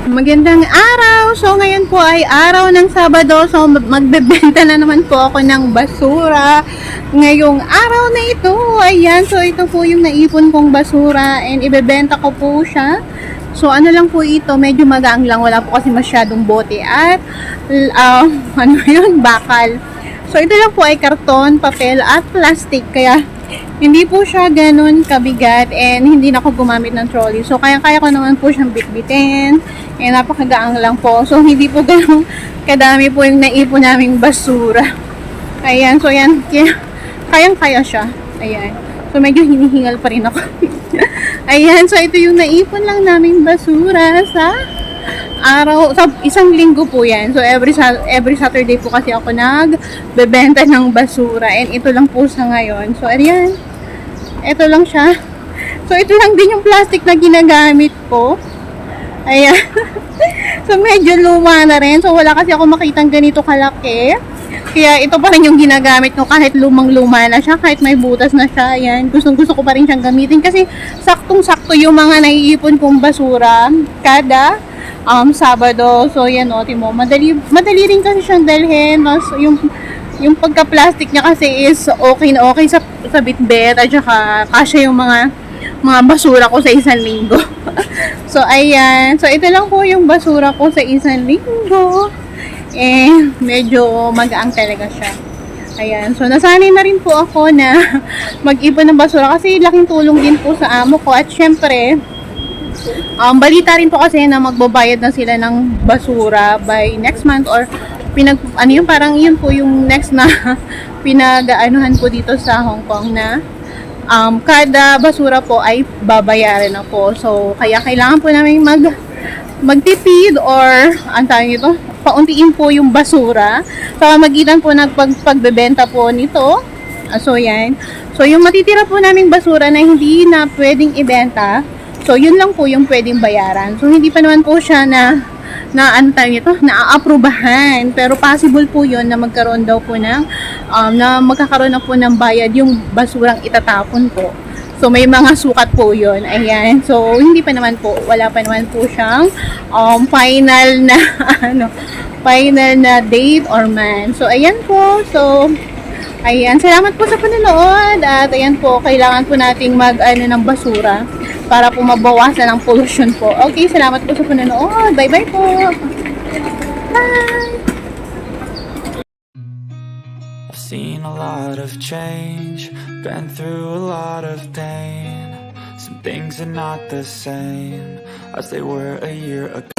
Magandang araw! So ngayon po ay araw ng Sabado. So magbebenta na naman po ako ng basura ngayong araw na ito. Ayan, so ito po yung naipon kong basura and ibebenta ko po siya. So ano lang po ito, medyo magaang lang, wala po kasi masyadong bote at ano yun, bakal. So ito lang po ay karton, papel at plastic, kaya hindi po siya ganun kabigat and hindi na ako gumamit ng trolley. So, kaya-kaya ko naman po siyang bitbitin. And napakagaang lang po. So, hindi po ganun kadami po yung naipon naming basura. Ayan. So, yan. Kayang-kaya siya. Ayan. So, medyo hinihingal pa rin ako. Ayan. So, ito yung naipon lang naming basura sa araw, sa isang linggo po yan. So, every Saturday po kasi ako nagbebenta ng basura. And ito lang po sa ngayon. So, ayan. Ito lang siya. So, ito lang din yung plastic na ginagamit ko. Ayan. So, medyo luma na rin. So, wala kasi ako makitang ganito kalaki. Kaya ito pa rin yung ginagamit ko kahit lumang-luma na siya, kahit may butas na siya. Ayan. Gustong-gusto ko pa rin siyang gamitin kasi saktong-sakto yung mga naiipon kong basura kada Sabado. So, yan o, timo. Madali rin kasi siyang dalhin. So, yung pagka-plastic niya kasi is okay na okay sa bitbit at saka kasya yung mga basura ko sa isang linggo. So, ayan. So, ito lang po yung basura ko sa isang linggo. Eh, medyo magaang talaga siya. Ayan. So, nasanay na rin po ako na mag-ipon ng basura kasi laking tulong din po sa amo ko. At syempre, balita rin po kasi na magbabayad na sila ng basura by next month or parang yun po yung next na pinag-aanuhan po dito sa Hong Kong na kada basura po ay babayaran na po. So, kaya kailangan po namin magtipid or ang tawag nito, pauntiin po yung basura sa pamagitan po ng pagbebenta po nito. So, yan. So, yung matitira po naming basura na hindi na pwedeng ibenta, so, yun lang po yung pwedeng bayaran. So, hindi pa naman po siya na-aaprubahan. Pero possible po yun na magkaroon daw po na magkakaroon na po ng bayad yung basurang itatapon po. So, may mga sukat po yun. Ayan. So, hindi pa naman po, wala pa naman po siyang final na, final na date or month. So, ayan po. So, ayan. Salamat po sa panonood. At ayan po, kailangan po nating ng basura para po mabawasan ang pollution po. Okay, salamat po sa panonood. Bye-bye po. Bye! I've seen a lot of change, been through a lot of pain. Some things are not the same as they were a year ago.